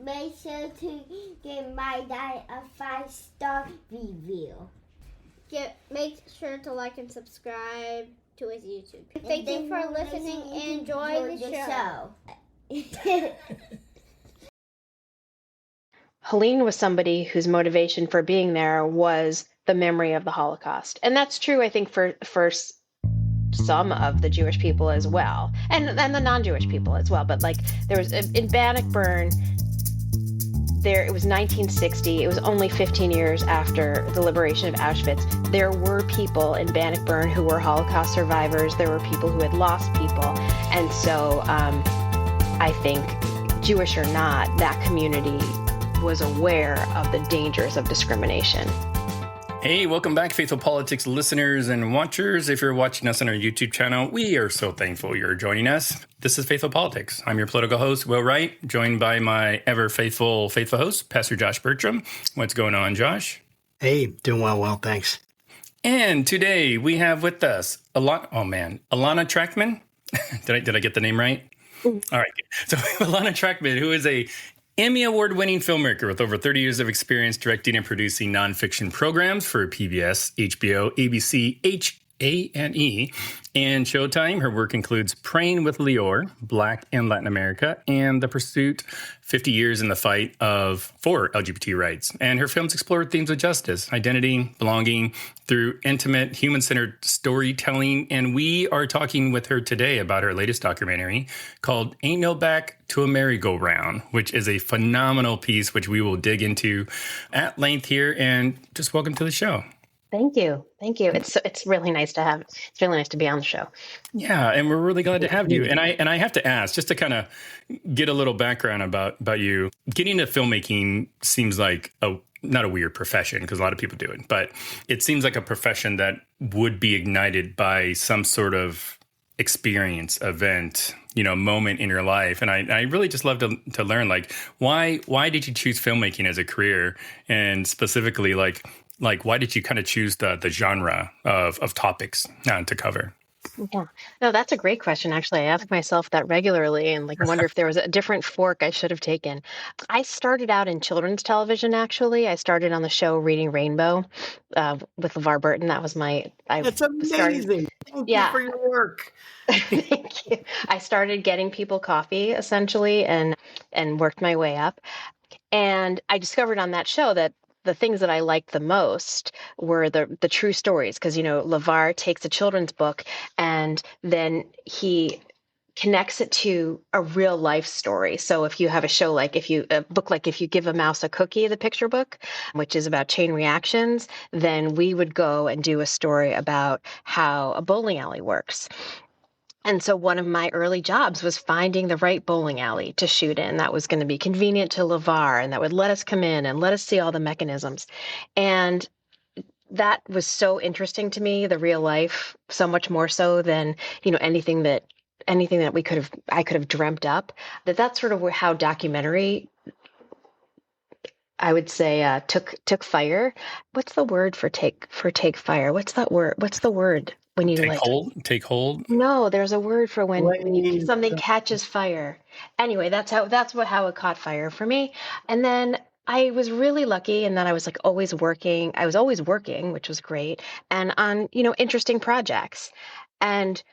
make sure to give my dad a 5-star review. Make sure to like and subscribe to his YouTube. Thank you for listening and enjoy the show. Helene was somebody whose motivation for being there was the memory of the Holocaust. And that's true, I think, for some of the Jewish people as well, and the non-Jewish people as well. But like there was in Bannockburn, it was 1960. It was only 15 years after the liberation of Auschwitz. There were people in Bannockburn who were Holocaust survivors. There were people who had lost people. And so I think, Jewish or not, that community was aware of the dangers of discrimination. Hey, welcome back, Faithful Politics listeners and watchers. If you're watching us on our YouTube channel, we are so thankful you're joining us. This is Faithful Politics. I'm your political host, Will Wright, joined by my ever faithful host, Pastor Josh Burtram. What's going on, Josh? Hey, doing well, thanks. And today we have with us Ilana Trachtman. Did I get the name right? All right. So Ilana Trachtman, who is a Emmy Award-winning filmmaker with over 30 years of experience directing and producing nonfiction programs for PBS, HBO, ABC, A&E, and Showtime. Her work includes Praying with Lior, Black in Latin America, and The Pursuit, 50 Years in the Fight for LGBT rights. And her films explore themes of justice, identity, belonging through intimate, human-centered storytelling. And we are talking with her today about her latest documentary called Ain't No Back to a Merry-Go-Round, which is a phenomenal piece, which we will dig into at length here. And just welcome to the show. Thank you. It's really nice to be on the show. Yeah, and we're really glad to have you. And I have to ask, just to kind of get a little background about you. Getting into filmmaking seems like not a weird profession, because a lot of people do it, but it seems like a profession that would be ignited by some sort of experience, event, moment in your life. And I really just love to learn, like, why did you choose filmmaking as a career? And specifically, like why did you kind of choose the genre of topics to cover? Yeah. No, that's a great question. Actually, I ask myself that regularly and wonder if there was a different fork I should have taken. I started out in children's television, actually. I started on the show Reading Rainbow with LeVar Burton. That was That's amazing. Thank you for your work. Thank you. I started getting people coffee, essentially, and worked my way up. And I discovered on that show that the things that I liked the most were the true stories, because, LeVar takes a children's book and then he connects it to a real life story. So if you have a book like If You Give a Mouse a Cookie, the picture book, which is about chain reactions, then we would go and do a story about how a bowling alley works. And so one of my early jobs was finding the right bowling alley to shoot in that was going to be convenient to LeVar and that would let us come in and let us see all the mechanisms. And that was so interesting to me, the real life, so much more so than, anything that I could have dreamt up. That's sort of how documentary, I would say, took fire. What's the word for take fire? What's that word? What's the word? When you take hold. No, there's a word for when something catches fire. Anyway, that's how it caught fire for me. And then I was really lucky in that I was always working. I was always working, which was great, and on interesting projects. And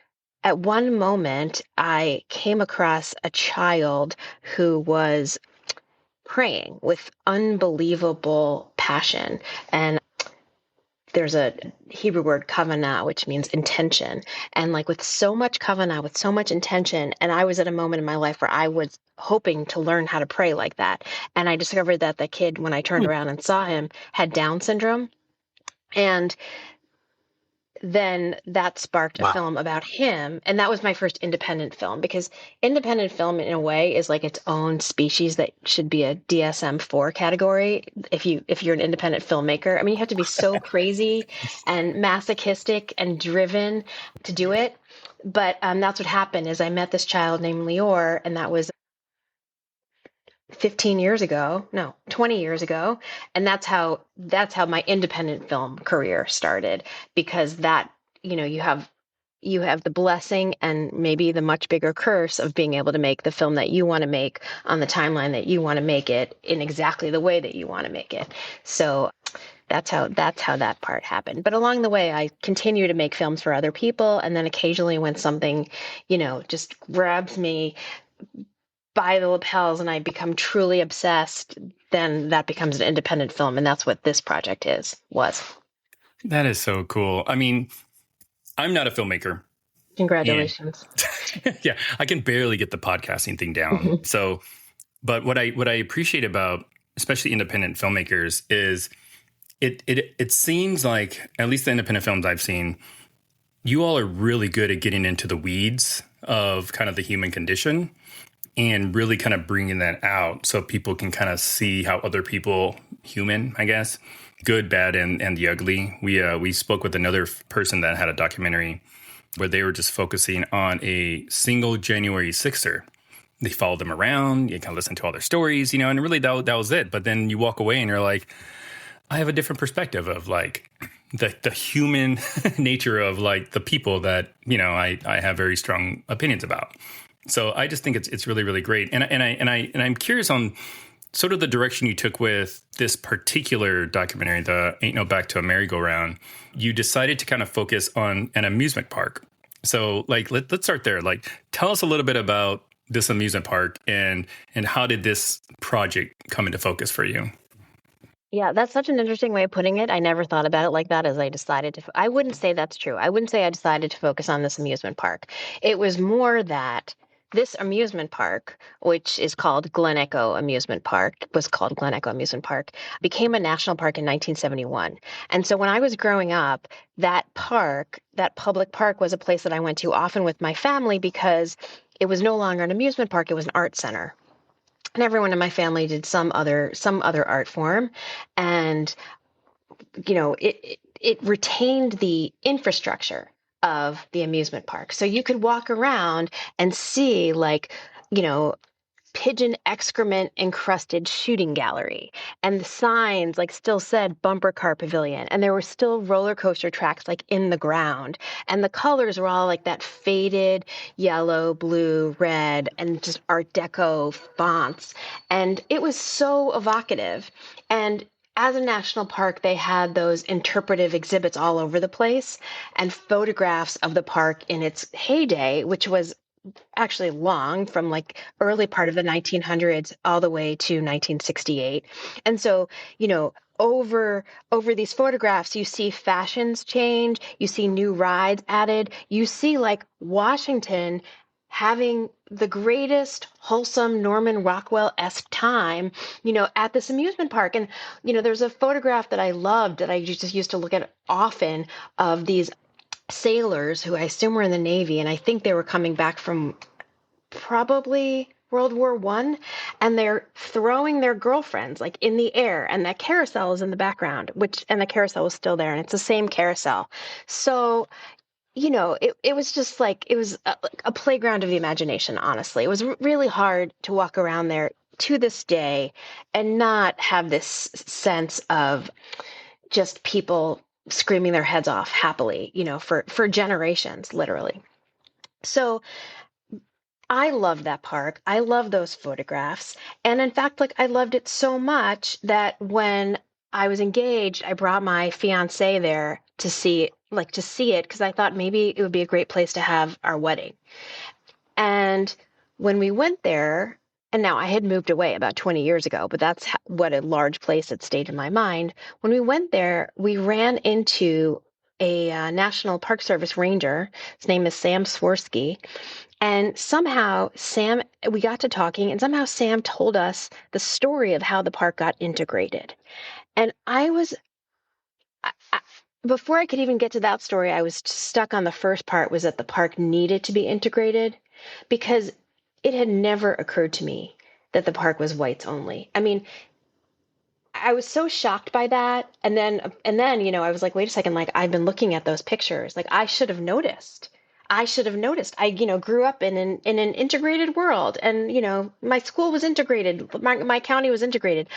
at one moment, I came across a child who was praying with unbelievable passion. And there's a Hebrew word, kavanah, which means intention. And with so much kavanah, with so much intention, and I was at a moment in my life where I was hoping to learn how to pray like that. And I discovered that the kid, when I turned around and saw him, had Down syndrome. And then that sparked a film about him. And that was my first independent film, because independent film in a way is like its own species that should be a DSM-4 category. If you're an independent filmmaker, I mean, you have to be so crazy and masochistic and driven to do it. But that's what happened is I met this child named Lior, and that was 20 years ago. And that's how my independent film career started, because that, you have you have the blessing and maybe the much bigger curse of being able to make the film that you want to make on the timeline that you want to make it in exactly the way that you want to make it. So that's how that part happened. But along the way, I continue to make films for other people. And then occasionally when something, just grabs me by the lapels and I become truly obsessed, then that becomes an independent film. And that's what this project was. That is so cool. I mean, I'm not a filmmaker. Congratulations. Yeah, I can barely get the podcasting thing down. So, but what I appreciate about especially independent filmmakers is it seems like, at least the independent films I've seen, you all are really good at getting into the weeds of kind of the human condition and really kind of bringing that out so people can kind of see how other people, human, I guess, good, bad, and the ugly. We spoke with another person that had a documentary where they were just focusing on a single January 6er. They followed them around, you kind of listen to all their stories, and really that was it. But then you walk away and you're like, I have a different perspective of like the human nature of like the people that, I have very strong opinions about. So I just think it's really, really great. And I'm curious on sort of the direction you took with this particular documentary, the Ain't No Back to a Merry-Go-Round. You decided to kind of focus on an amusement park. So like, let's start there. Like, tell us a little bit about this amusement park and how did this project come into focus for you? Yeah, that's such an interesting way of putting it. I never thought about it like that as I decided to. I wouldn't say that's true. I wouldn't say I decided to focus on this amusement park. It was more that this amusement park, which is called Glen Echo Amusement Park, became a national park in 1971. And so when I was growing up, that park, that public park, was a place that I went to often with my family because it was no longer an amusement park, it was an art center. And everyone in my family did some other art form. And, it retained the infrastructure of the amusement park. So you could walk around and see pigeon excrement encrusted shooting gallery, and the signs still said bumper car pavilion, and there were still roller coaster tracks in the ground, and the colors were all that faded yellow, blue, red, and just Art Deco fonts, and it was so evocative. And as a national park, they had those interpretive exhibits all over the place and photographs of the park in its heyday, which was actually long, from early part of the 1900s all the way to 1968. And so, over these photographs, you see fashions change, you see new rides added, you see Washington having the greatest wholesome Norman Rockwell-esque time, at this amusement park. And, there's a photograph that I loved that I just used to look at often of these sailors who I assume were in the Navy, and I think they were coming back from probably World War I, and they're throwing their girlfriends in the air, and that carousel is in the background, and the carousel was still there, and it's the same carousel. So, it was just it was a playground of the imagination, honestly. It was really hard to walk around there to this day and not have this sense of just people screaming their heads off happily, for generations, literally. So I love that park. I love those photographs. And in fact, I loved it so much that when I was engaged, I brought my fiance there to see it because I thought maybe it would be a great place to have our wedding. And when we went there, and now I had moved away about 20 years ago, but that's what a large place had stayed in my mind. When we went there, we ran into a National Park Service ranger. His name is Sam Swirsky. And somehow we got to talking, and somehow Sam told us the story of how the park got integrated. And before I could even get to that story, I was stuck on the first part, was that the park needed to be integrated, because it had never occurred to me that the park was whites only. I mean, I was so shocked by that. And then, I was like, wait a second, I've been looking at those pictures. I should have noticed. I grew up in an integrated world, and, my school was integrated. My county was integrated.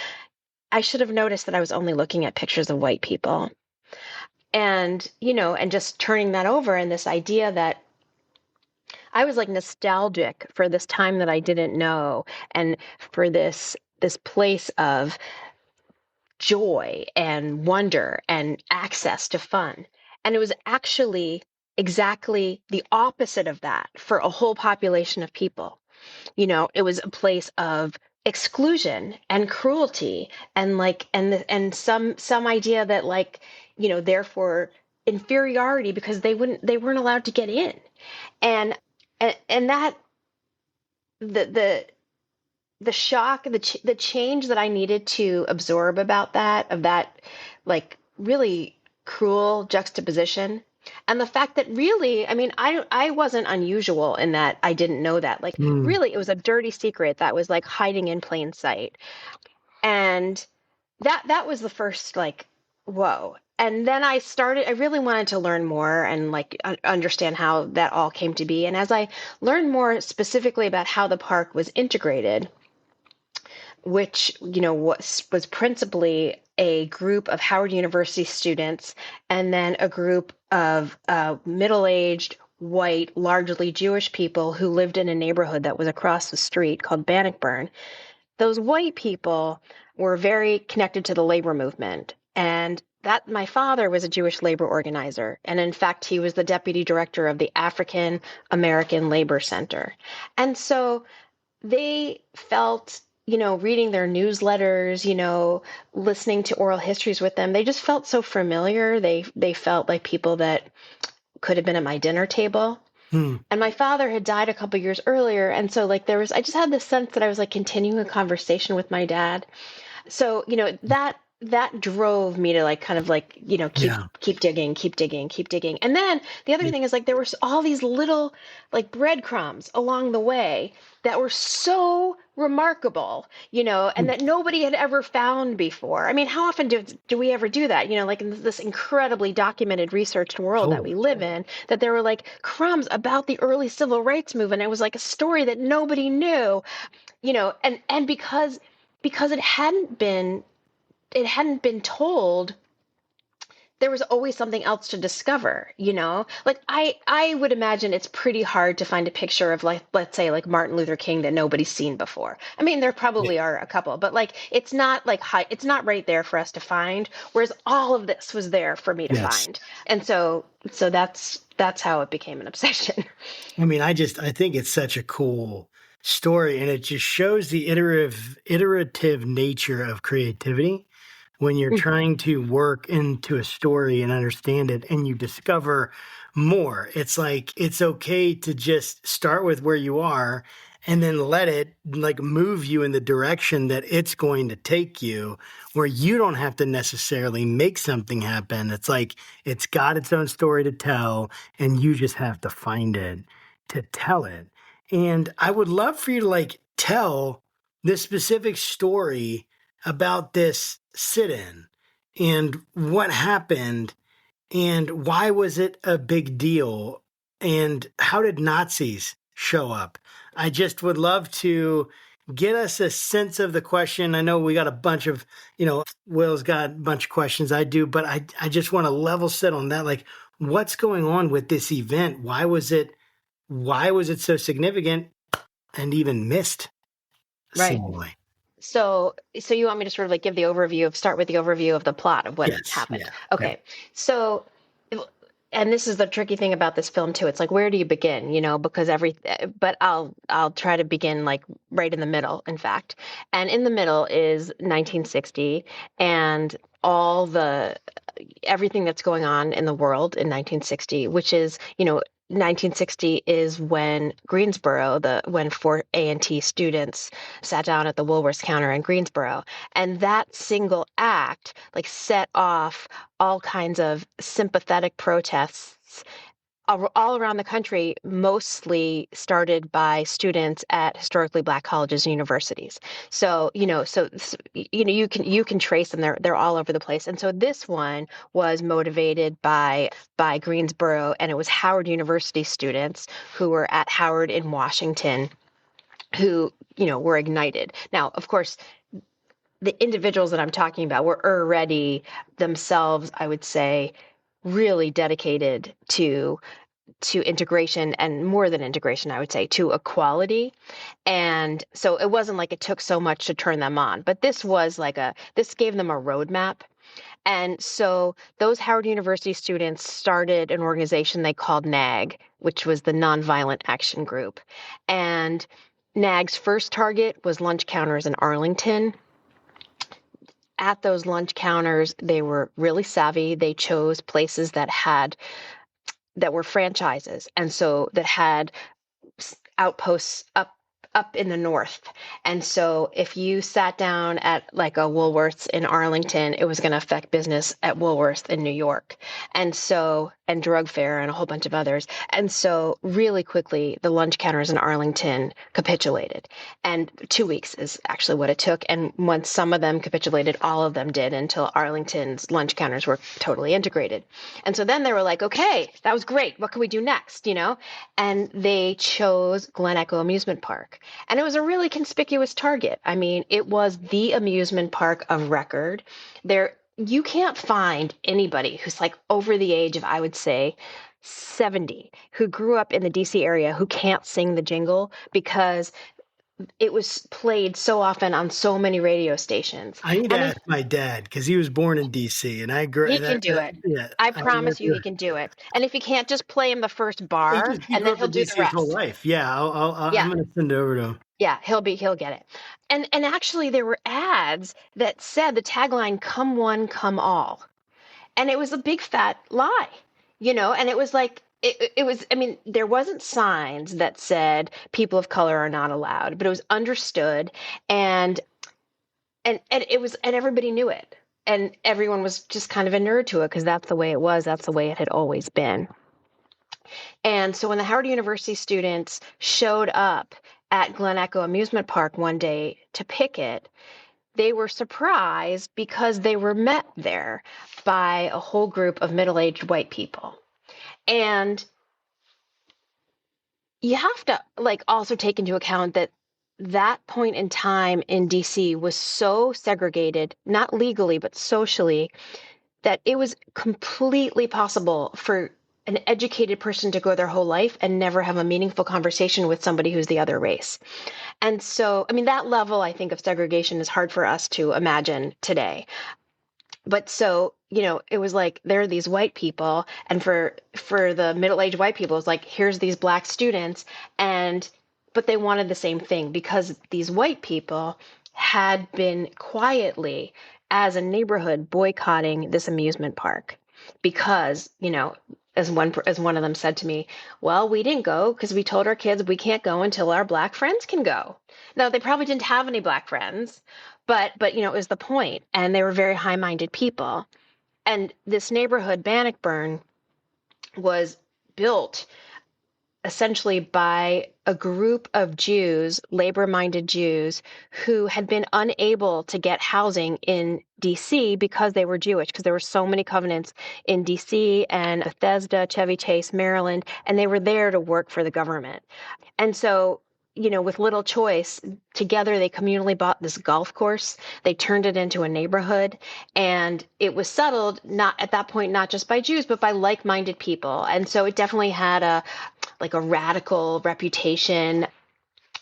I should have noticed that I was only looking at pictures of white people. And, and just turning that over, and this idea that I was like nostalgic for this time that I didn't know, and for this place of joy and wonder and access to fun. And it was actually exactly the opposite of that for a whole population of people. It was a place of exclusion and cruelty, and and some idea that therefore inferiority, because they weren't allowed to get in. And that the shock, the change that I needed to absorb about that, of that like really cruel juxtaposition. And the fact that really, I mean, I wasn't unusual in that I didn't know that. Like, really, it was a dirty secret that was like hiding in plain sight. And that was the first like, whoa. And then I really wanted to learn more and like understand how that all came to be. And as I learned more specifically about how the park was integrated, which was principally a group of Howard University students, and then a group of middle-aged, white, largely Jewish people who lived in a neighborhood that was across the street called Bannockburn. Those white people were very connected to the labor movement, and that my father was a Jewish labor organizer, and in fact he was the deputy director of the African American Labor Center. And so they felt, reading their newsletters, listening to oral histories with them, they just felt so familiar. They felt like people that could have been at my dinner table. And my father had died a couple years earlier. And so I just had this sense that I was like continuing a conversation with my dad. So, that drove me to like kind of like, keep digging. And then the other thing is like there were all these little like breadcrumbs along the way that were so remarkable, and that nobody had ever found before. I mean, how often do we ever do that? Like in this incredibly documented, researched world that we live in, that there were like crumbs about the early civil rights movement. It was like a story that nobody knew, and because it hadn't been told, there was always something else to discover, like I would imagine it's pretty hard to find a picture of like, let's say like Martin Luther King that nobody's seen before. I mean, there probably are a couple, but like, it's not like it's not right there for us to find. Whereas all of this was there for me to find. And so that's how it became an obsession. I mean, I think it's such a cool story, and it just shows the iterative nature of creativity. When you're trying to work into a story and understand it and you discover more, it's like, it's okay to just start with where you are and then let it like move you in the direction that it's going to take you, where you don't have to necessarily make something happen. It's like, it's got its own story to tell and you just have to find it to tell it. And I would love for you to like tell this specific story about this sit-in and what happened and why was it a big deal and how did Nazis show up? I just would love to get us a sense of the question. I know we got a bunch of, Will's got a bunch of questions, I do, but I just want to level set on that. Like, what's going on with this event? Why was it so significant and even missed? Right. Seemingly? So you want me to sort of like start with the overview of the plot of what happened? Yeah, okay. Yeah. So, and this is the tricky thing about this film too. It's like, where do you begin? Because but I'll try to begin like right in the middle, in fact. And in the middle is 1960 and everything that's going on in the world in 1960, which is, 1960 is when when 4 A&T students sat down at the Woolworths counter in Greensboro. And that single act like set off all kinds of sympathetic protests all around the country, mostly started by students at historically Black colleges and universities. So, you can trace them. They're all over the place. And so this one was motivated by Greensboro, and it was Howard University students who were at Howard in Washington who, were ignited. Now, of course, the individuals that I'm talking about were already themselves, I would say, really dedicated to integration, and more than integration, I would say, to equality. And so it wasn't like it took so much to turn them on, but this gave them a roadmap. And so those Howard University students started an organization they called NAG, which was the Nonviolent Action Group. And NAG's first target was lunch counters in Arlington. At those lunch counters, they were really savvy. They chose places that were franchises, and so that had outposts up in the north. And so if you sat down at like a Woolworth's in Arlington, it was going to affect business at Woolworth's in New York. And Drug Fair and a whole bunch of others. And so really quickly, the lunch counters in Arlington capitulated. And 2 weeks is actually what it took. And once some of them capitulated, all of them did, until Arlington's lunch counters were totally integrated. And so then they were like, okay, that was great. What can we do next? And they chose Glen Echo Amusement Park. And it was a really conspicuous target. I mean, it was the amusement park of record. You can't find anybody who's like over the age of, I would say, 70, who grew up in the DC area who can't sing the jingle, because it was played so often on so many radio stations. I need to ask my dad, because he was born in DC, and I grew. He can do it. Yeah, I promise you, he can do it. And if he can't, just play him the first bar, and then he'll do the rest. His whole life. Yeah, I'm going to send it over to him. Yeah, he'll get it. And actually, there were ads that said the tagline, "Come one, come all," and it was a big fat lie, And it was like. It was, I mean, there wasn't signs that said people of color are not allowed, but it was understood, and it was, and everybody knew it, and everyone was just kind of a nerd to it, because that's the way it was. That's the way it had always been. And so when the Howard University students showed up at Glen Echo Amusement Park one day to picket, they were surprised because they were met there by a whole group of middle-aged white people. And you have to also take into account that point in time in DC was so segregated, not legally, but socially, that it was completely possible for an educated person to go their whole life and never have a meaningful conversation with somebody who's the other race. And so, I mean, that level, I think, of segregation is hard for us to imagine today. But so, it was like, there are these white people, and for the middle-aged white people, it's like, here's these black students, but they wanted the same thing, because these white people had been quietly, as a neighborhood, boycotting this amusement park, because, as one of them said to me, well, we didn't go because we told our kids we can't go until our black friends can go. Now, they probably didn't have any black friends, but it was the point, and they were very high-minded people. And this neighborhood, Bannockburn, was built essentially by a group of Jews, labor-minded Jews, who had been unable to get housing in DC because they were Jewish, because there were so many covenants in DC and Bethesda, Chevy Chase, Maryland, and they were there to work for the government. And so, with little choice, together they communally bought this golf course. They turned it into a neighborhood, and it was settled at that point, not just by Jews, but by like-minded people. And so it definitely had a radical reputation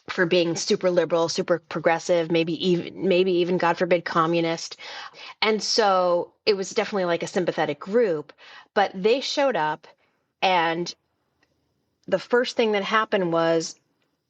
for being super liberal, super progressive, maybe even, God forbid, communist. And so it was definitely like a sympathetic group, but they showed up, and the first thing that happened was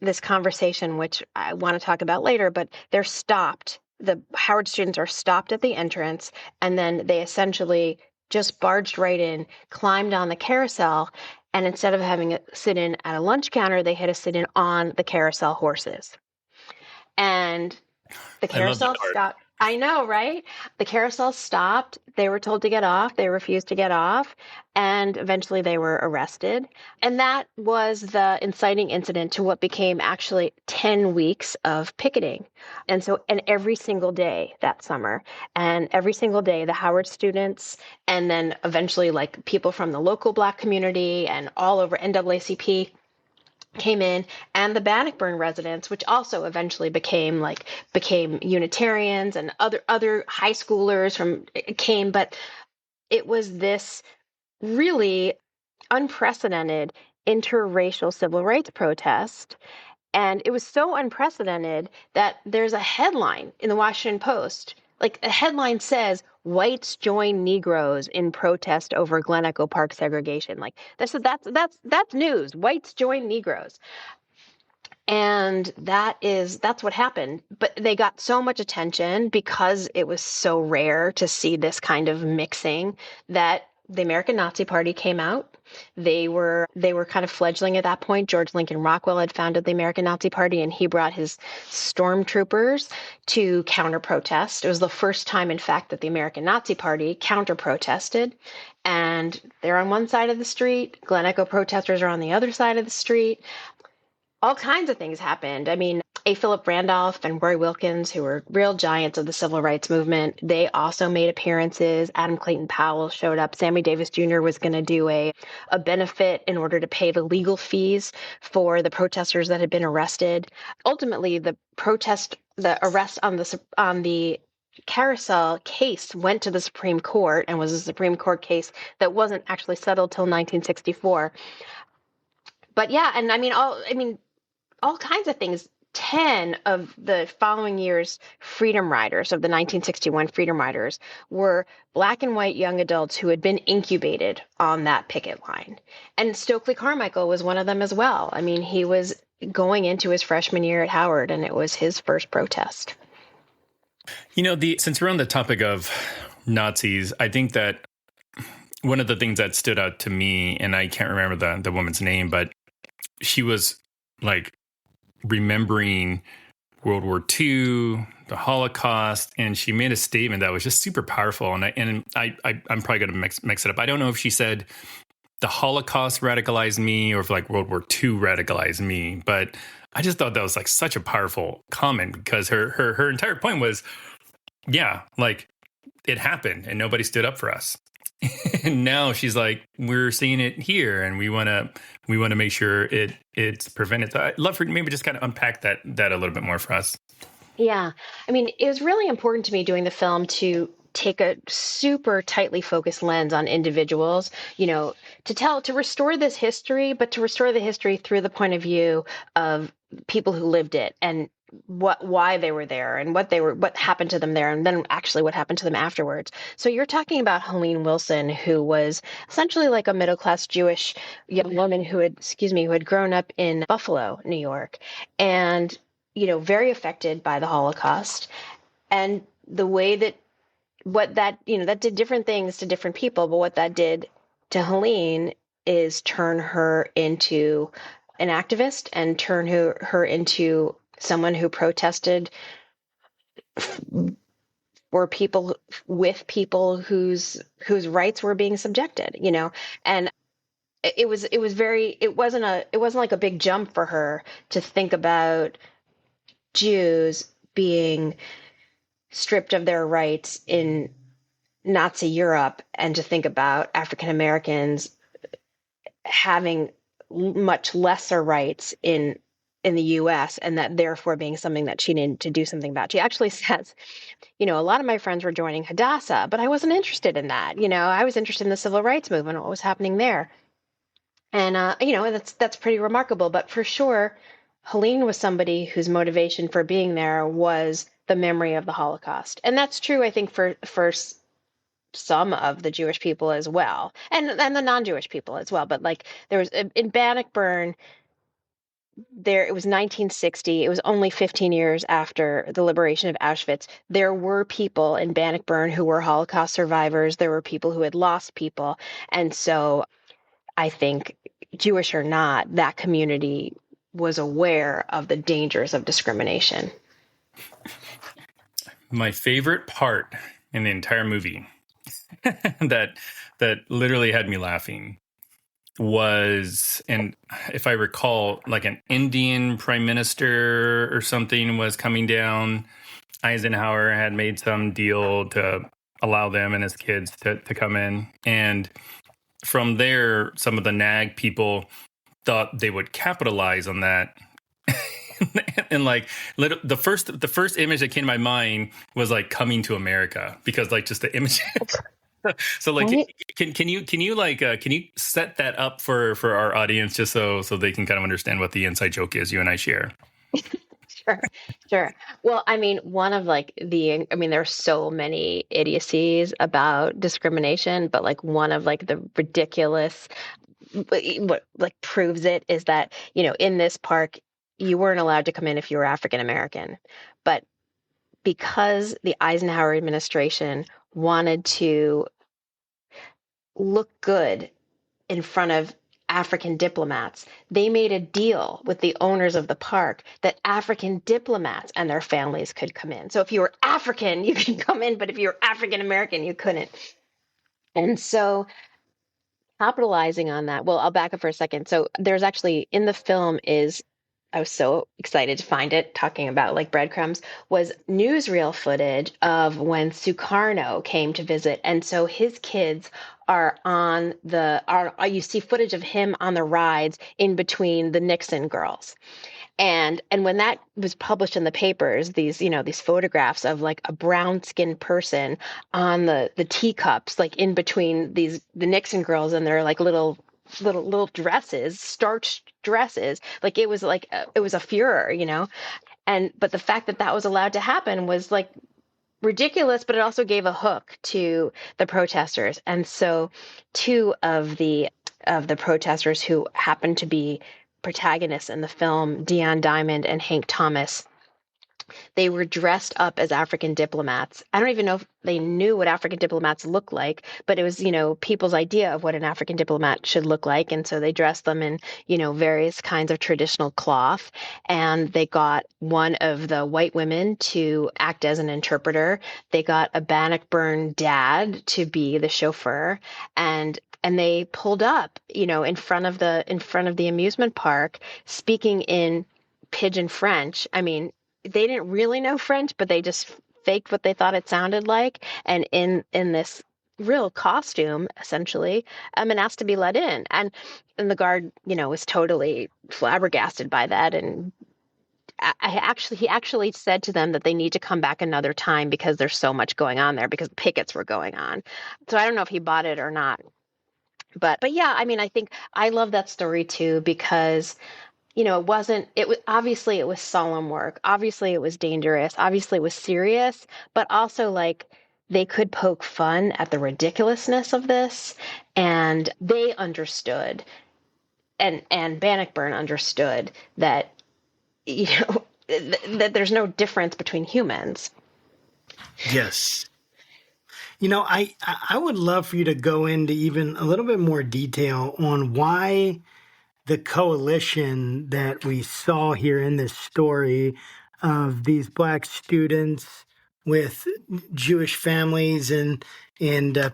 this conversation, which I want to talk about later, but they're stopped. The Howard students are stopped at the entrance, and then they essentially just barged right in, climbed on the carousel, and instead of having to sit in at a lunch counter, they had to sit in on the carousel horses. And the carousel stopped. I know, right? The carousel stopped. They were told to get off. They refused to get off. And eventually they were arrested. And that was the inciting incident to what became actually 10 weeks of picketing. And every single day that summer, and every single day, the Howard students, and then eventually people from the local Black community and all over NAACP came in, and the Bannockburn residents, which also eventually became Unitarians, and other high schoolers came, but it was this really unprecedented interracial civil rights protest. And it was so unprecedented that there's a headline in the Washington Post. Like, a headline says, "Whites join Negroes in protest over Glen Echo Park segregation." Like, that's news. Whites join Negroes. And that's what happened. But they got so much attention because it was so rare to see this kind of mixing that the American Nazi Party came out. They were kind of fledgling at that point. George Lincoln Rockwell had founded the American Nazi Party, and he brought his stormtroopers to counter-protest. It was the first time, in fact, that the American Nazi Party counter-protested. And they're on one side of the street. Glen Echo protesters are on the other side of the street. All kinds of things happened. I mean, A. Philip Randolph and Roy Wilkins, who were real giants of the civil rights movement, they also made appearances. Adam Clayton Powell showed up. Sammy Davis Jr. was going to do a benefit in order to pay the legal fees for the protesters that had been arrested. Ultimately, the arrest on the Carousel case went to the Supreme Court and was a Supreme Court case that wasn't actually settled till 1964. But yeah, and all kinds of things. 10 of the following year's Freedom Riders, of the 1961 Freedom Riders, were Black and white young adults who had been incubated on that picket line. And Stokely Carmichael was one of them as well. I mean, he was going into his freshman year at Howard, and it was his first protest. Since we're on the topic of Nazis, I think that one of the things that stood out to me, and I can't remember the woman's name, but she was like remembering World War II, the Holocaust, and she made a statement that was just super powerful. And I'm probably going to mix it up. I don't know if she said the Holocaust radicalized me or if like World War II radicalized me, but I just thought that was like such a powerful comment because her entire point was, yeah, like it happened and nobody stood up for us. And now she's like, we're seeing it here, and we want to make sure it's prevented. So I'd love for you to maybe just kind of unpack that a little bit more for us. Yeah, I mean, it was really important to me doing the film to take a super tightly focused lens on individuals, to restore this history, but to restore the history through the point of view of people who lived it and why they were there and what happened to them there, and then actually what happened to them afterwards. So you're talking about Helene Wilson, who was essentially like a middle-class Jewish young woman who had grown up in Buffalo, New York, and very affected by the Holocaust, and the way that that did different things to different people, but what that did to Helene is turn her into an activist and turn her into someone who protested for people whose rights were being subjected, and it wasn't like a big jump for her to think about Jews being stripped of their rights in Nazi Europe and to think about African Americans having much lesser rights in the U.S. and that therefore being something that she needed to do something about. She actually says, a lot of my friends were joining Hadassah, but I wasn't interested in that. I was interested in the civil rights movement and what was happening there. And, that's pretty remarkable. But for sure, Helene was somebody whose motivation for being there was the memory of the Holocaust. And that's true, I think, for some of the Jewish people as well, and the non-Jewish people as well. But like there was in Bannockburn, it was 1960. It was only 15 years after the liberation of Auschwitz. There were people in Bannockburn who were Holocaust survivors. There were people who had lost people. And so I think, Jewish or not, that community was aware of the dangers of discrimination. My favorite part in the entire movie that literally had me laughing was, and if I recall, like an Indian prime minister or something was coming down. Eisenhower had made some deal to allow them and his kids to come in. And from there, some of the NAG people thought they would capitalize on that. And like the first image that came to my mind was like Coming to America, because like just the image So like, Right? can you set that up for our audience just so they can kind of understand what the inside joke is you and I share? Sure, sure. Well, I mean, there's so many idiocies about discrimination, but like one of like the ridiculous, what like proves it is that, in this park, you weren't allowed to come in if you were African American. But because the Eisenhower administration wanted to look good in front of African diplomats, they made a deal with the owners of the park that African diplomats and their families could come in. So if you were African, you could come in, but if you were African American, you couldn't. And so, capitalizing on that, well, I'll back up for a second. So there's actually in the film is I was so excited to find it, talking about like breadcrumbs, was newsreel footage of when Sukarno came to visit. And so his kids you see footage of him on the rides in between the Nixon girls. And when that was published in the papers, these photographs of like a brown skinned person on the teacups, like in between the Nixon girls and their like little dresses, starched dresses, like it was a furor, but the fact that was allowed to happen was like ridiculous, but it also gave a hook to the protesters. And so two of the protesters who happened to be protagonists in the film, Dion Diamond and Hank Thomas, they were dressed up as African diplomats. I don't even know if they knew what African diplomats look like, but it was, people's idea of what an African diplomat should look like. And so they dressed them in, various kinds of traditional cloth. And they got one of the white women to act as an interpreter. They got a Bannockburn dad to be the chauffeur. And they pulled up, in front of the amusement park, speaking in pidgin French. I mean, they didn't really know French, but they just faked what they thought it sounded like. And in this real costume, essentially, and asked to be let in. And the guard, was totally flabbergasted by that. And he actually said to them that they need to come back another time because there's so much going on there, because pickets were going on. So I don't know if he bought it or not. But yeah, I mean, I think I love that story too, because obviously it was solemn work. Obviously it was dangerous. Obviously it was serious, but also like they could poke fun at the ridiculousness of this, and they understood, and Bannockburn understood that, that there's no difference between humans. Yes. I would love for you to go into even a little bit more detail on why the coalition that we saw here in this story of these Black students with Jewish families and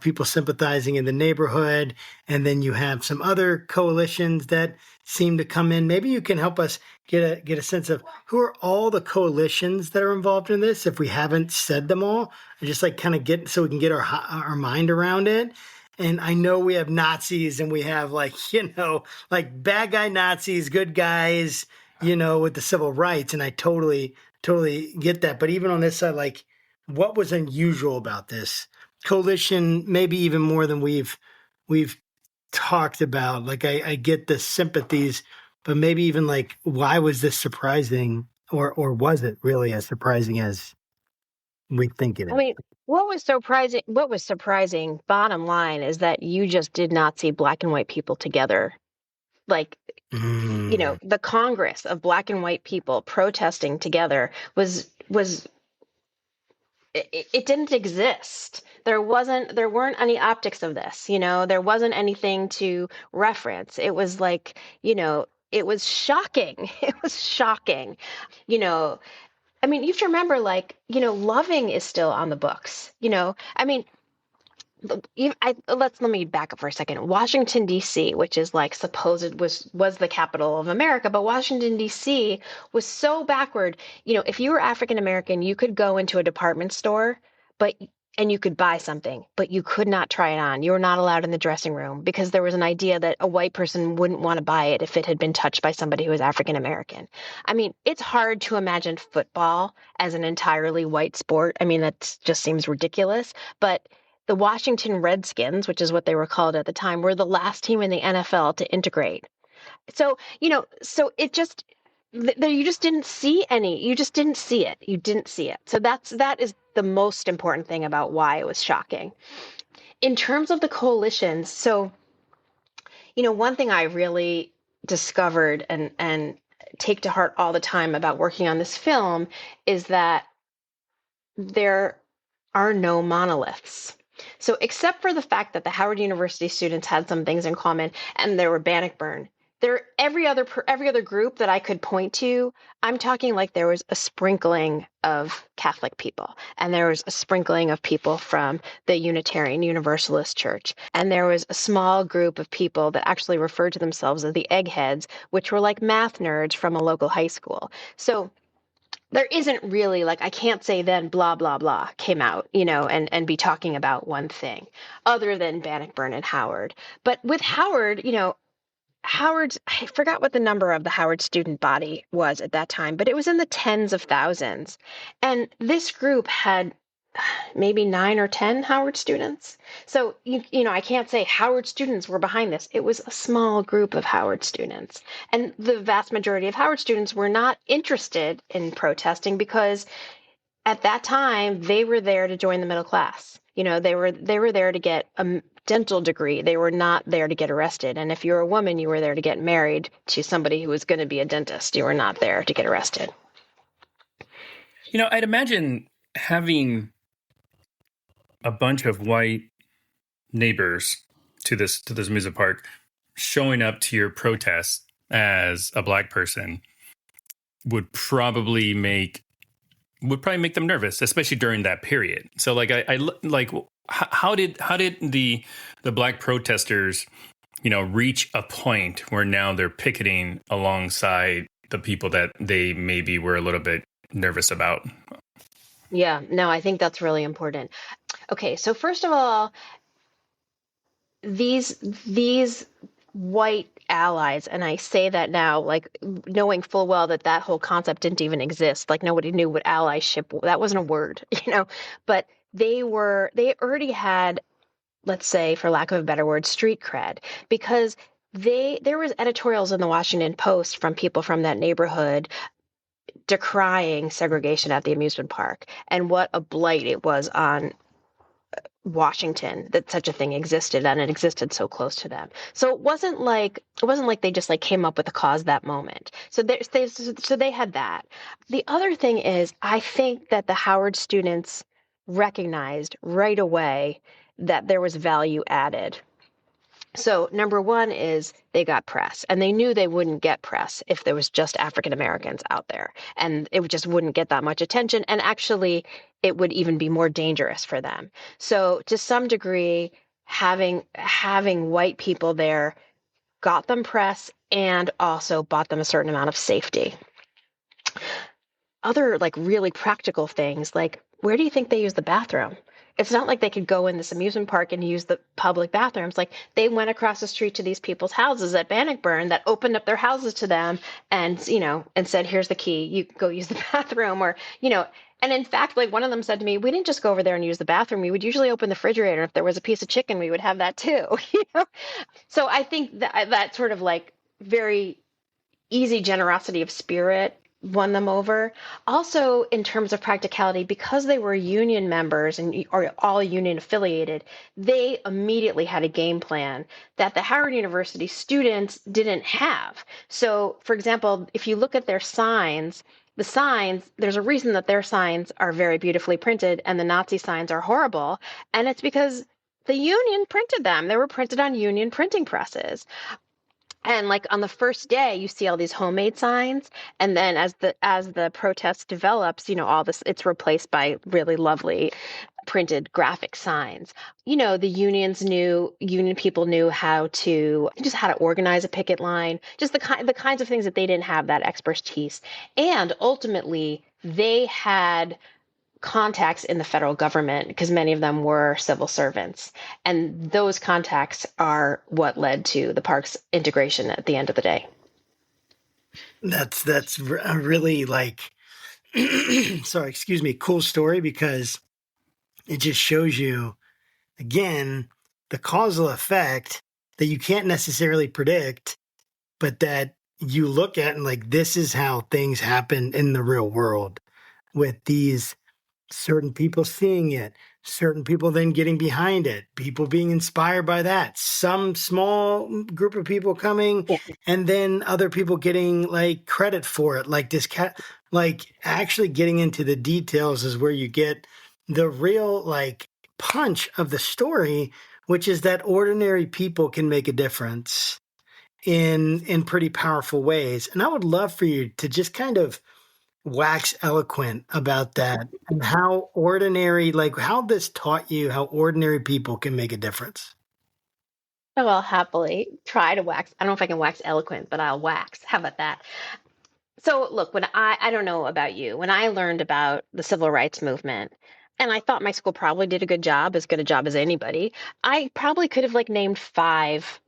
people sympathizing in the neighborhood, and then you have some other coalitions that seem to come in. Maybe you can help us get a sense of who are all the coalitions that are involved in this, if we haven't said them all, and just like kind of so we can get our mind around it. And I know we have Nazis, and we have like bad guy Nazis, good guys, with the civil rights. And I totally get that. But even on this side, like, what was unusual about this coalition? Maybe even more than we've talked about. Like, I get the sympathies, but maybe even like, why was this surprising, or was it really as surprising as we think it is? I mean, what was surprising, bottom line, is that you just did not see Black and white people together. Like, the Congress of Black and white people protesting together it didn't exist. There weren't any optics of this, there wasn't anything to reference. It was like, it was shocking. It was shocking. I mean, you have to remember, like, Loving is still on the books. I mean, let me back up for a second. Washington, D.C., which is like supposed was the capital of America, but Washington, D.C. was so backward. If you were African American, you could go into a department store, and you could buy something, but you could not try it on. You were not allowed in the dressing room because there was an idea that a white person wouldn't want to buy it if it had been touched by somebody who was African American. I mean, it's hard to imagine football as an entirely white sport. I mean, that just seems ridiculous, but the Washington Redskins, which is what they were called at the time, were the last team in the NFL to integrate. So, so it just, you just didn't see any, you just didn't see it. You didn't see it. So that is the most important thing about why it was shocking. In terms of the coalitions, so, one thing I really discovered and take to heart all the time about working on this film is that there are no monoliths. So except for the fact that the Howard University students had some things in common and there were Bannockburn, every other group that I could point to, I'm talking like there was a sprinkling of Catholic people, and there was a sprinkling of people from the Unitarian Universalist Church, and there was a small group of people that actually referred to themselves as the eggheads, which were like math nerds from a local high school. So there isn't really, like, I can't say then blah, blah, blah came out, and be talking about one thing other than Bannockburn and Howard. But with Howard, I forgot what the number of the Howard student body was at that time, but it was in the tens of thousands. And this group had maybe 9 or 10 Howard students. So, I can't say Howard students were behind this. It was a small group of Howard students. And the vast majority of Howard students were not interested in protesting because at that time they were there to join the middle class. They were there to get a dental degree. They were not there to get arrested. And if you're a woman, you were there to get married to somebody who was going to be a dentist. You were not there to get arrested. I'd imagine having a bunch of white neighbors to this amusement park showing up to your protest as a Black person would probably make them nervous, especially during that period. So like how did the Black protesters reach a point where now they're picketing alongside the people that they maybe were a little bit nervous about? Yeah, no, I think that's really important. Okay, so first of all, these white allies, and I say that now, like knowing full well that whole concept didn't even exist. Like nobody knew what allyship, that wasn't a word, but they already had, let's say, for lack of a better word, street cred, because there was editorials in the Washington Post from people from that neighborhood decrying segregation at the amusement park and what a blight it was on Washington that such a thing existed, and it existed so close to them. So it wasn't like they just like came up with a cause that moment. So they had that. The other thing is, I think that the Howard students recognized right away that there was value added. So number one is they got press, and they knew they wouldn't get press if there was just African Americans out there, and it just wouldn't get that much attention. And actually, it would even be more dangerous for them. So to some degree, having white people there got them press and also bought them a certain amount of safety. Other like really practical things, like where do you think they use the bathroom? It's not like they could go in this amusement park and use the public bathrooms. Like they went across the street to these people's houses at Bannockburn that opened up their houses to them and said, here's the key, you go use the bathroom, or, and in fact, like one of them said to me, we didn't just go over there and use the bathroom. We would usually open the refrigerator. If there was a piece of chicken, we would have that too. So I think that sort of like very easy generosity of spirit won them over. Also, in terms of practicality, because they were union members and are all union affiliated, they immediately had a game plan that the Howard University students didn't have. So, for example, if you look at their signs, there's a reason that their signs are very beautifully printed and the Nazi signs are horrible. And it's because the union printed them. They were printed on union printing presses. And like on the first day, you see all these homemade signs, and then as the protest develops, all this, it's replaced by really lovely printed graphic signs. The union people knew how to organize a picket line, just the kinds of things that they didn't have that expertise. And ultimately, they had contacts in the federal government because many of them were civil servants. And those contacts are what led to the park's integration at the end of the day. That's a really sorry, excuse me, cool story, because it just shows you again, the causal effect that you can't necessarily predict, but that you look at and like, this is how things happen in the real world with these certain people seeing it, certain people then getting behind it, people being inspired by that, some small group of people coming, and then other people getting like credit for it. Like this like actually getting into the details is where you get the real like punch of the story, which is that ordinary people can make a difference in pretty powerful ways. And I would love for you to just kind of wax eloquent about that and how ordinary, like how this taught you how ordinary people can make a difference. Oh, I'll happily try to wax. I don't know if I can wax eloquent, but I'll wax. How about that? So look, when I don't know about you, when I learned about the civil rights movement, and I thought my school probably did a good job, as good a job as anybody, I probably could have like named five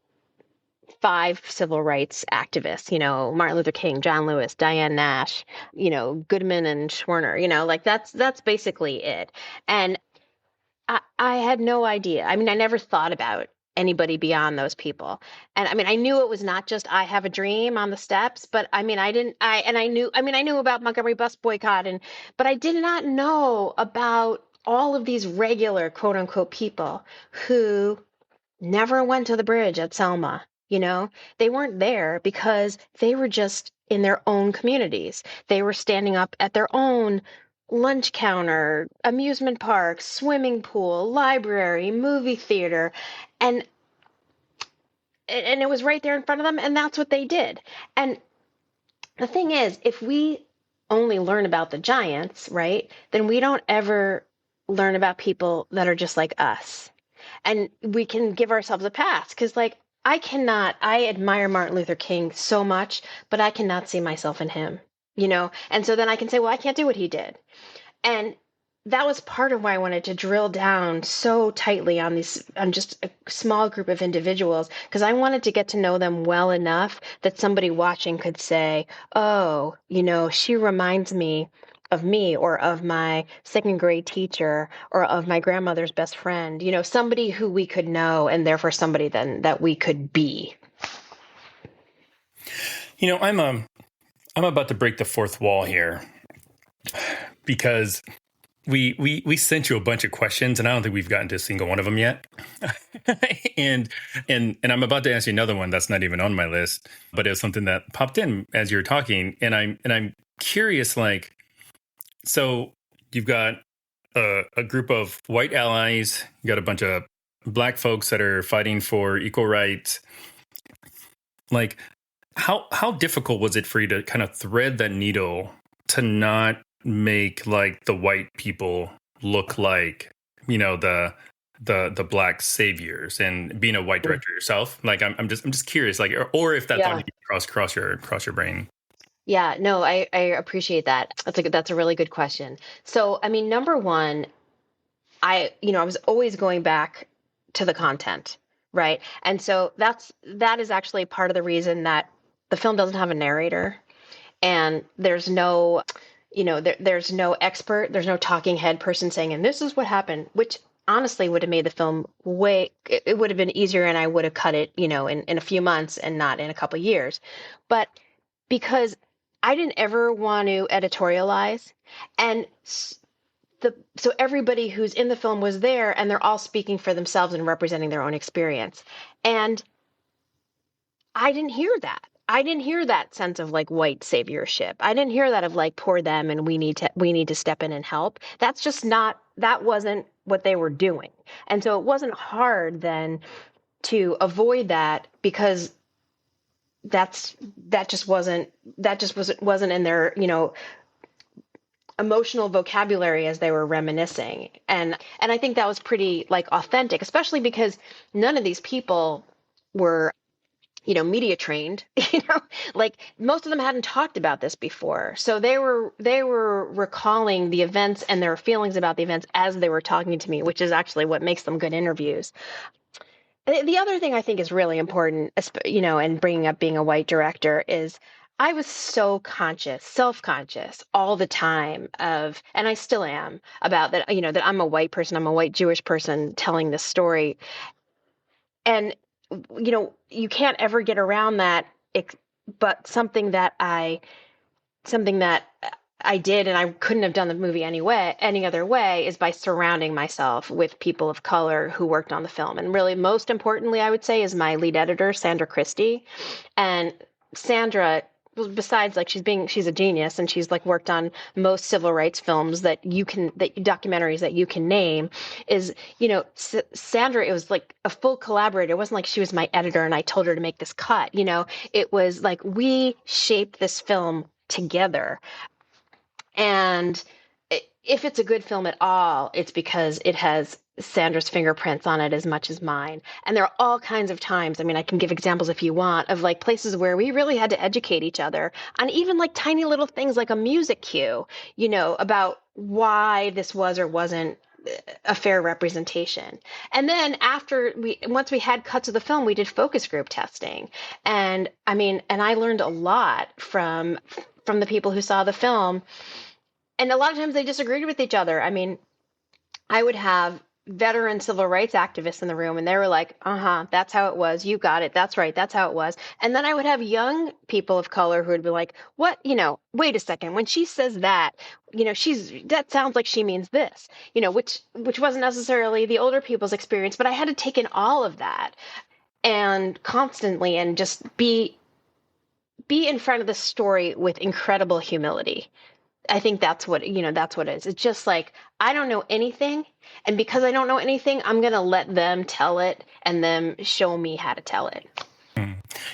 civil rights activists, Martin Luther King, John Lewis, Diane Nash, Goodman and Schwerner, like that's basically it. And I had no idea. I mean, I never thought about anybody beyond those people. And I mean, I knew it was not just I Have a Dream on the steps, but I mean, I knew about Montgomery bus boycott but I did not know about all of these regular quote unquote people who never went to the bridge at Selma. They weren't there because they were just in their own communities. They were standing up at their own lunch counter, amusement park, swimming pool, library, movie theater, and it was right there in front of them, and that's what they did. And the thing is, if we only learn about the giants, right, then we don't ever learn about people that are just like us. And we can give ourselves a pass because, like, I admire Martin Luther King so much, but I cannot see myself in him, And so then I can say, well, I can't do what he did. And that was part of why I wanted to drill down so tightly on just a small group of individuals, because I wanted to get to know them well enough that somebody watching could say, oh, she reminds me of me or of my second grade teacher or of my grandmother's best friend, somebody who we could know and therefore somebody then that we could be. I'm about to break the fourth wall here because we sent you a bunch of questions and I don't think we've gotten to a single one of them yet. and I'm about to ask you another one that's not even on my list, but it was something that popped in as you were talking. And I'm curious, like, so you've got a group of white allies, you got a bunch of black folks that are fighting for equal rights. Like, how difficult was it for you to kind of thread that needle to not make like the white people look like, the black saviors, and being a white director yourself? Like, I'm just curious, like, or if that's on cross your brain. Yeah, no, I appreciate that. That's a really good question. So, I mean, number one, I was always going back to the content, right? And so that is actually part of the reason that the film doesn't have a narrator, and there's no, there's no expert, there's no talking head person saying, and this is what happened, which honestly would have made the film it would have been easier, and I would have cut it, in a few months and not in a couple of years. But because I didn't ever want to editorialize, and so everybody who's in the film was there, and they're all speaking for themselves and representing their own experience. And I didn't hear that. I didn't hear that sense of like white saviorship. I didn't hear that of like poor them and we need to step in and help. That wasn't what they were doing. And so it wasn't hard then to avoid that, because that just wasn't in their, emotional vocabulary as they were reminiscing. And I think that was pretty like authentic, especially because none of these people were, media trained, like most of them hadn't talked about this before. So they were recalling the events and their feelings about the events as they were talking to me, which is actually what makes them good interviews. The other thing I think is really important, and bringing up being a white director, is I was so conscious, self-conscious all the time and I still am about that, that I'm a white person, I'm a white Jewish person telling this story. And, you can't ever get around that, but something that I did, and I couldn't have done the movie any other way, is by surrounding myself with people of color who worked on the film. And really, most importantly, I would say, is my lead editor, Sandra Christie. And Sandra, besides she's a genius, and she's worked on most civil rights films documentaries that you can name, is, Sandra, it was like a full collaborator. It wasn't like she was my editor and I told her to make this cut. It was like we shaped this film together. And if it's a good film at all, it's because it has Sandra's fingerprints on it as much as mine. And there are all kinds of times, I can give examples if you want, of places where we really had to educate each other on even tiny little things like a music cue, about why this was or wasn't a fair representation. And then once we had cuts of the film, we did focus group testing. And I learned a lot from the people who saw the film. And a lot of times they disagreed with each other. I would have veteran civil rights activists in the room, and they were like, that's how it was. You got it. That's right. That's how it was. And then I would have young people of color who would be like, what, wait a second. When she says that, that sounds like she means this, which wasn't necessarily the older people's experience, but I had to take in all of that and constantly and just be in front of the story with incredible humility. I think that's what it is. It's just I don't know anything. And because I don't know anything, I'm going to let them tell it and them show me how to tell it.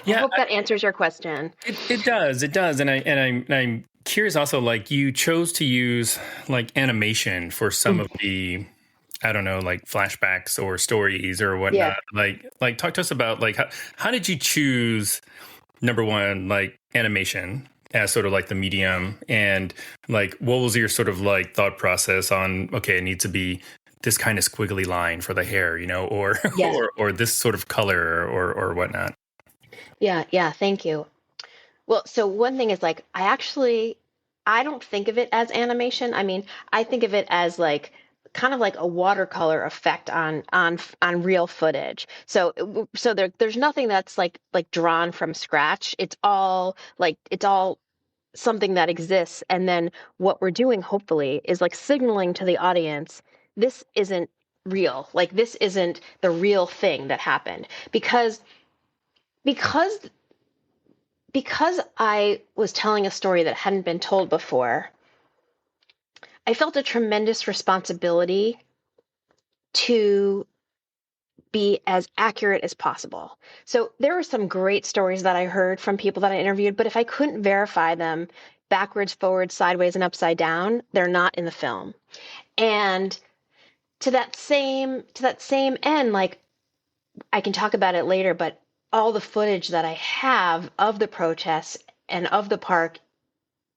Yeah, I hope that answers your question. It does. And I'm curious also, you chose to use animation for some of the, I don't know, flashbacks or stories or whatnot. Yeah. Talk to us about how did you choose, number one, animation as sort of the medium, and what was your sort of thought process on, okay, it needs to be this kind of squiggly line for the hair, or yeah. or this sort of color or whatnot. Yeah, thank you. Well, so one thing is I don't think of it as animation. I think of it as kind of like a watercolor effect on real footage. So there's nothing that's like drawn from scratch. It's all something that exists. And then what we're doing, hopefully, is signaling to the audience, this isn't real. This isn't the real thing that happened. Because I was telling a story that hadn't been told before, I felt a tremendous responsibility to be as accurate as possible. So there were some great stories that I heard from people that I interviewed, but if I couldn't verify them backwards, forwards, sideways, and upside down, they're not in the film. And to that same end, I can talk about it later, but all the footage that I have of the protests and of the park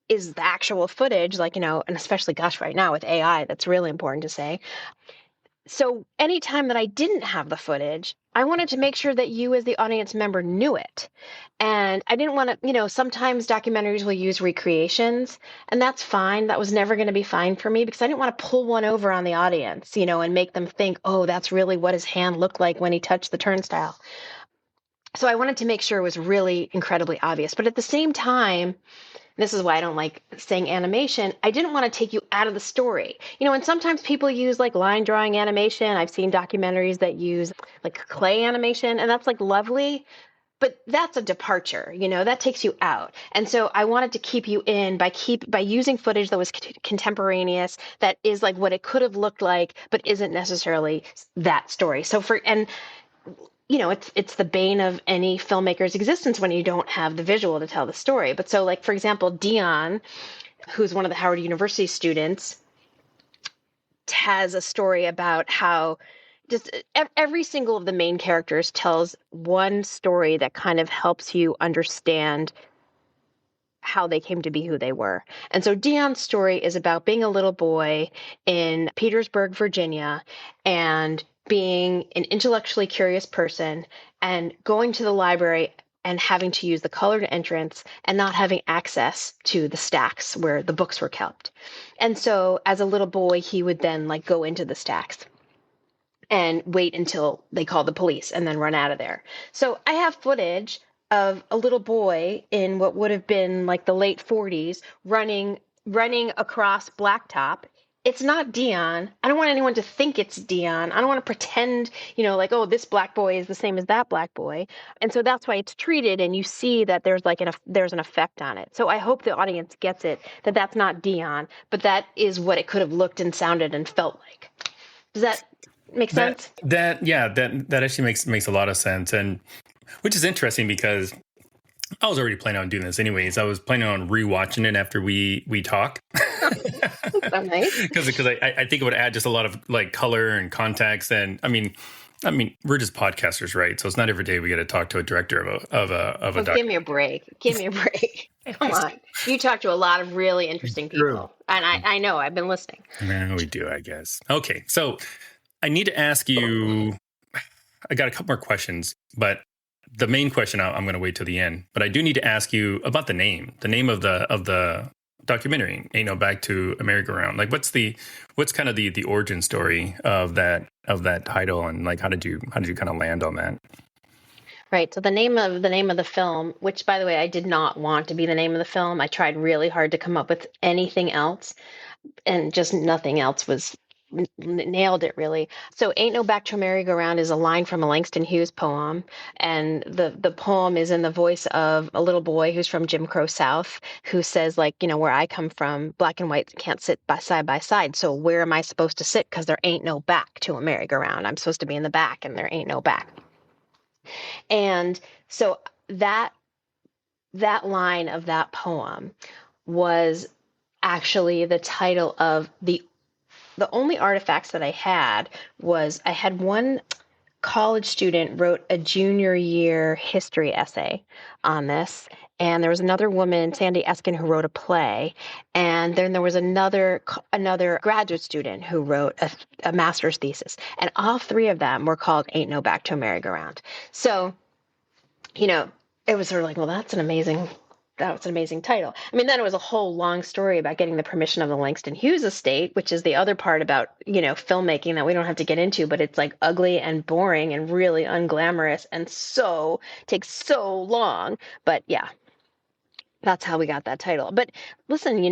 is the actual footage, and especially, gosh, right now with AI, that's really important to say. So anytime that I didn't have the footage, I wanted to make sure that you as the audience member knew it. And I didn't want to, sometimes documentaries will use recreations, and that's fine. That was never going to be fine for me because I didn't want to pull one over on the audience, and make them think, oh, that's really what his hand looked like when he touched the turnstile. So I wanted to make sure it was really incredibly obvious. But at the same time, this is why I don't like saying animation, I didn't want to take you out of the story. And sometimes people use line drawing animation. I've seen documentaries that use clay animation, and that's lovely, but that's a departure, that takes you out. And so I wanted to keep you in by using footage that was contemporaneous, that is what it could have looked like, but isn't necessarily that story. So it's the bane of any filmmaker's existence when you don't have the visual to tell the story. But so for example, Dion, who's one of the Howard University students, has a story about how just every single of the main characters tells one story that kind of helps you understand how they came to be who they were. And so Dion's story is about being a little boy in Petersburg, Virginia, and being an intellectually curious person and going to the library and having to use the colored entrance and not having access to the stacks where the books were kept. And so as a little boy, he would then like go into the stacks and wait until they called the police and then run out of there. So I have footage of a little boy in what would have been like the late 40s running across blacktop. It's not Dion. I don't want anyone to think it's Dion. I don't want to pretend, like, oh, this black boy is the same as that black boy. And so that's why it's treated, and you see that there's like there's an effect on it. So I hope the audience gets it, that that's not Dion, but that is what it could have looked and sounded and felt like. Does that make sense? That actually makes a lot of sense, and which is interesting because I was already planning on doing this anyways. I was planning on rewatching it after we talk. So nice. Because I think it would add just a lot of like color and context, and I mean we're just podcasters, right? So it's not every day we get to talk to a director of a documentary. Give me a break. Come on. You talk to a lot of really interesting people, and I know I've been listening. Yeah, we do, I guess. Okay, so I need to ask you. I got a couple more questions, but the main question I'm going to wait till the end. But I do need to ask you about the name of the documentary. Ain't No Back to Merry-Go-Round. Like, what's kind of the origin story of that title, and like how did you kind of land on that? Right. So the name of the film, which by the way I did not want to be the name of the film. I tried really hard to come up with anything else, and just nothing else was nailed it really. So Ain't No Back to Merry-Go-Round is a line from a Langston Hughes poem, and the poem is in the voice of a little boy who's from Jim Crow South, who says, like, where I come from, black and white can't sit side by side, so where am I supposed to sit, because there ain't no back to a merry-go-round. I'm supposed to be in the back, and there ain't no back. And so that line of that poem was actually the title of the only artifacts that I had one college student wrote a junior year history essay on this. And there was another woman, Sandy Eskin, who wrote a play. And then there was another graduate student who wrote a master's thesis. And all three of them were called Ain't No Back to a Merry-Go-Round. So, it was sort of like, well, that's an amazing title. I mean, then it was a whole long story about getting the permission of the Langston Hughes estate, which is the other part about, filmmaking that we don't have to get into, but it's like ugly and boring and really unglamorous and takes so long. But yeah, that's how we got that title. But listen,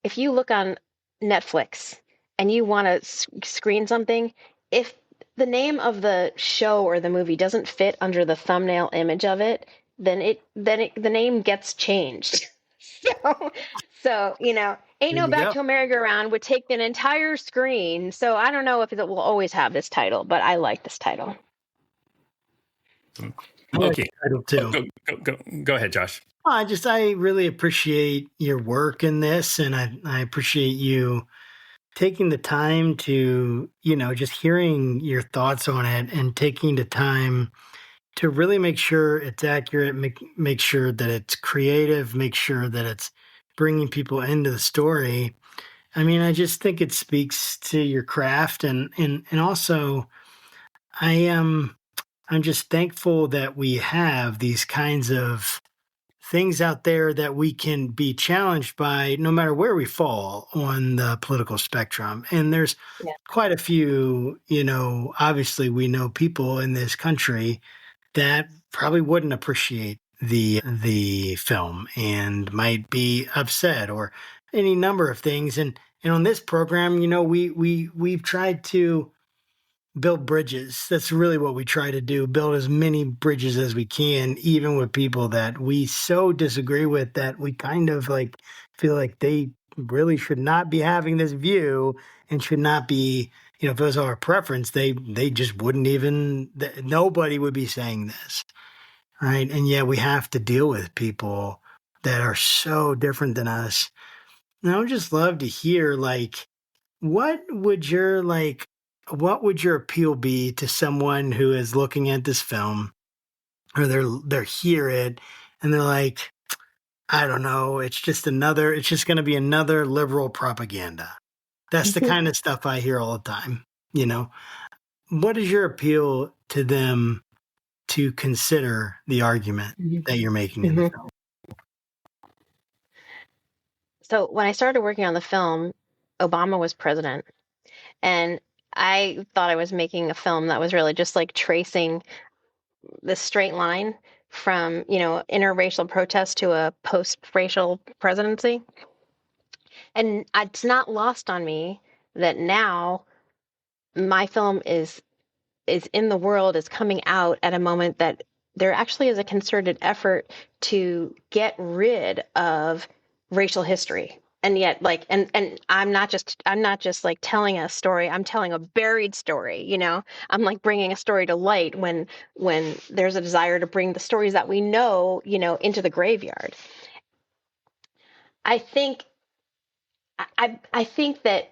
if you look on Netflix and you want to screen something, if the name of the show or the movie doesn't fit under the thumbnail image of it, then the name gets changed. So Ain't No Back to a Merry-Go-Round would take an entire screen. So I don't know if it will always have this title, but I like this title. Okay. Title too. Go ahead, Josh. I really appreciate your work in this, and I appreciate you taking the time to, just hearing your thoughts on it and taking the time to really make sure it's accurate, make sure that it's creative, make sure that it's bringing people into the story. I mean, I just think it speaks to your craft, and also I'm just thankful that we have these kinds of things out there that we can be challenged by, no matter where we fall on the political spectrum. And there's quite a few, obviously we know people in this country that probably wouldn't appreciate the film and might be upset or any number of things. And on this program, we've tried to build bridges. That's really what we try to do, build as many bridges as we can, even with people that we so disagree with that we kind of like feel like they really should not be having this view and should not be, if it was our preference, they just wouldn't even, nobody would be saying this, right? And yet we have to deal with people that are so different than us. And I would just love to hear, like, what would your appeal be to someone who is looking at this film, or they're hear it and they're like, I don't know, it's just going to be another liberal propaganda. That's the kind of stuff I hear all the time. What is your appeal to them to consider the argument that you're making in the film. So when I started working on the film, Obama was president, and I thought I was making a film that was really just like tracing the straight line from, interracial protest to a post-racial presidency. And it's not lost on me that now my film is in the world, is coming out at a moment that there actually is a concerted effort to get rid of racial history. And yet, and I'm not just like telling a story, I'm telling a buried story, I'm like bringing a story to light when there's a desire to bring the stories that we know, into the graveyard. I think that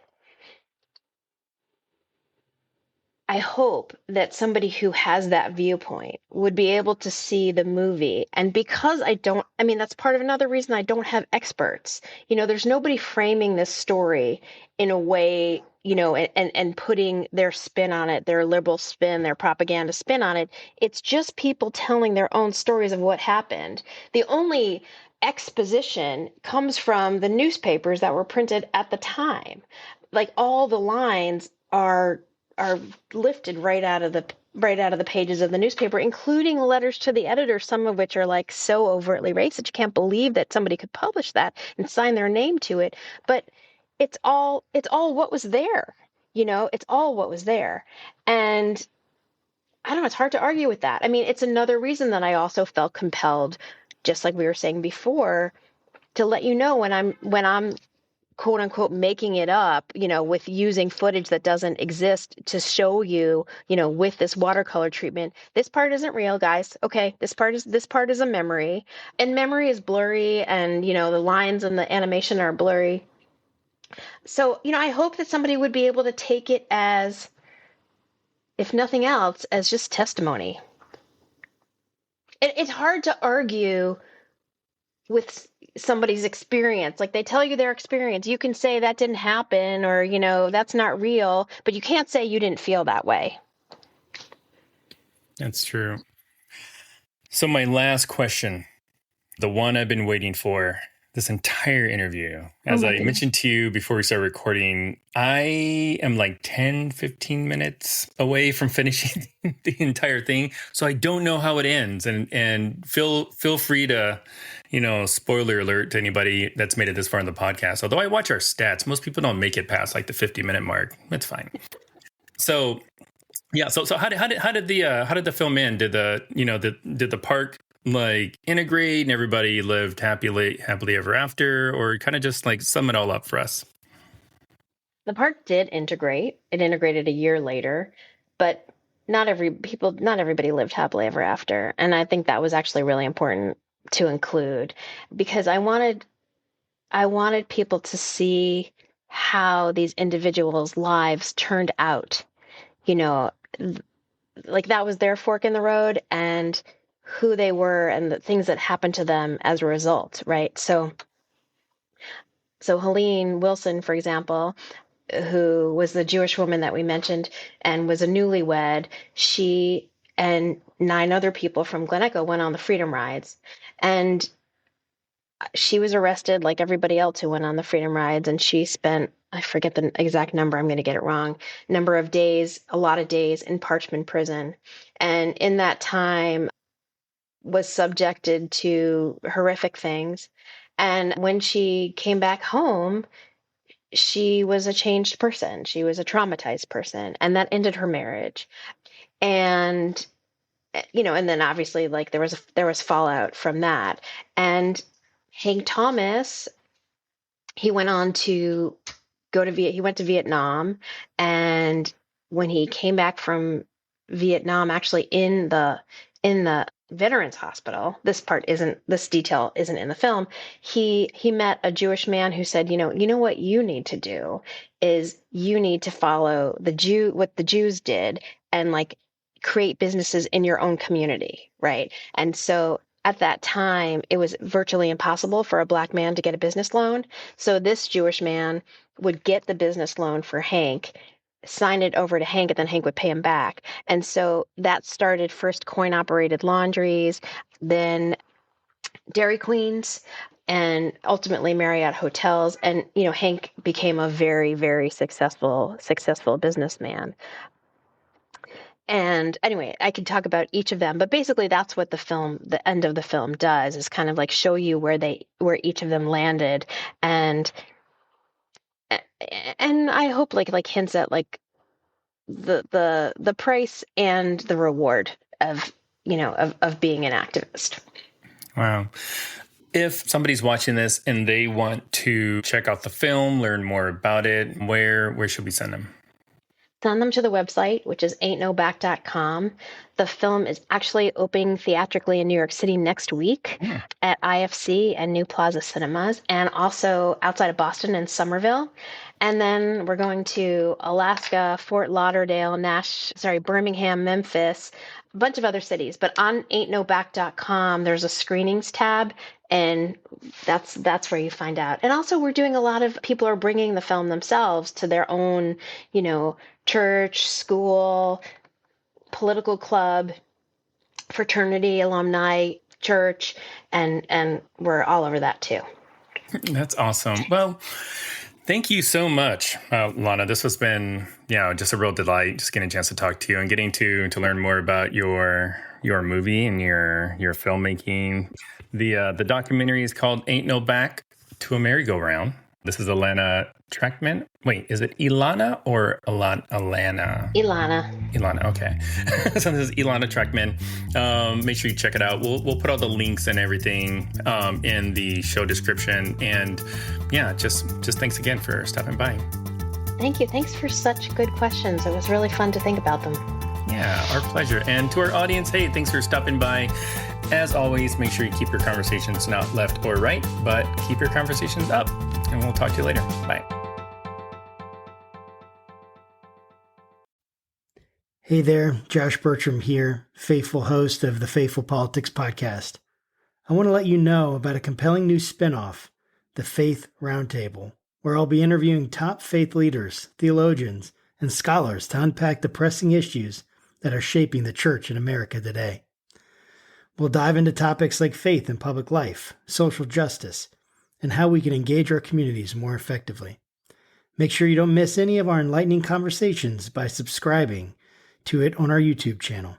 I hope that somebody who has that viewpoint would be able to see the movie. And because that's part of another reason I don't have experts. There's nobody framing this story in a way, and putting their spin on it, their liberal spin, their propaganda spin on it. It's just people telling their own stories of what happened. The only exposition comes from the newspapers that were printed at the time. Like, all the lines are lifted right out of the pages of the newspaper, including letters to the editor, some of which are like so overtly racist. You can't believe that somebody could publish that and sign their name to it. But it's all what was there. It's all what was there. And I don't know, it's hard to argue with that. I mean, it's another reason that I also felt compelled, just like we were saying before, to let you know when I'm quote unquote making it up, with using footage that doesn't exist to show you, with this watercolor treatment. This part isn't real, guys. Okay, this part is a memory, and memory is blurry, and the lines and the animation are blurry. So, I hope that somebody would be able to take it as, if nothing else, as just testimony. It's hard to argue with somebody's experience. Like, they tell you their experience. You can say that didn't happen, or, that's not real, but you can't say you didn't feel that way. That's true. So my last question, the one I've been waiting for this entire interview, as I mentioned to you before we started recording, I am like 10, 15 minutes away from finishing the entire thing. So I don't know how it ends. And feel free to, spoiler alert to anybody that's made it this far in the podcast. Although I watch our stats, most people don't make it past like the 50-minute mark. That's fine. So yeah. So how did the film end? Did the park like integrate and everybody lived happily ever after, or kind of just like sum it all up for us? The park did integrate. It integrated a year later, but not everybody lived happily ever after. And I think that was actually really important to include, because I wanted people to see how these individuals' lives turned out. Like, that was their fork in the road, and who they were and the things that happened to them as a result, right? So Helene Wilson, for example, who was the Jewish woman that we mentioned and was a newlywed, she and 9 other people from Glen Echo went on the Freedom Rides. And she was arrested like everybody else who went on the Freedom Rides, and she spent, I forget the exact number, I'm going to get it wrong, number of days, a lot of days in Parchman prison. And in that time was subjected to horrific things. And when she came back home, she was a changed person. She was a traumatized person, and that ended her marriage. And, and then obviously, like, there was fallout from that. And Hank Thomas, he went on to he went to Vietnam, and when he came back from Vietnam, actually in the Veterans Hospital, this detail isn't in the film, he met a Jewish man who said, you know what you need to do is you need to follow what the Jews did, and like create businesses in your own community, right? And so at that time, it was virtually impossible for a Black man to get a business loan. So this Jewish man would get the business loan for Hank, sign it over to Hank, and then Hank would pay him back. And so that started first coin-operated laundries, then Dairy Queens, and ultimately Marriott hotels. And, Hank became a very, very successful businessman. And anyway, I could talk about each of them, but basically that's what the end of the film does, is kind of like show you where each of them landed. And I hope like hints at like the price and the reward of being an activist. Wow. If somebody's watching this and they want to check out the film, learn more about it, where should we send them? Send them to the website, which is ain'tnoback.com. The film is actually opening theatrically in New York City next week at IFC and New Plaza Cinemas, and also outside of Boston and Somerville. And then we're going to Alaska, Fort Lauderdale, Birmingham, Memphis, a bunch of other cities. But on ain'tnoback.com, there's a screenings tab, and that's where you find out. And also, we're doing a lot of people are bringing the film themselves to their own, church, school, political club, fraternity, alumni, church, and we're all over that too. That's awesome. Well, thank you so much, Lana. This has been, just a real delight, just getting a chance to talk to you and getting to learn more about your movie and your filmmaking. The documentary is called Ain't No Back to a Merry-Go-Round. This is Ilana Trachtman. Wait, is it Ilana or Ilana? Ilana, okay. So this is Ilana Trachtman. Make sure you check it out. We'll put all the links and everything in the show description. And just thanks again for stopping by. Thank you. Thanks for such good questions. It was really fun to think about them. Yeah, our pleasure. And to our audience, hey, thanks for stopping by. As always, make sure you keep your conversations not left or right, but keep your conversations up. And we'll talk to you later. Bye. Hey there, Josh Burtram here, faithful host of the Faithful Politics Podcast. I want to let you know about a compelling new spinoff, the Faith Roundtable, where I'll be interviewing top faith leaders, theologians, and scholars to unpack the pressing issues that are shaping the church in America today. We'll dive into topics like faith in public life, social justice, and how we can engage our communities more effectively. Make sure you don't miss any of our enlightening conversations by subscribing to it on our YouTube channel.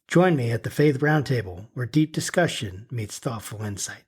Join me at the Faith Roundtable, where deep discussion meets thoughtful insight.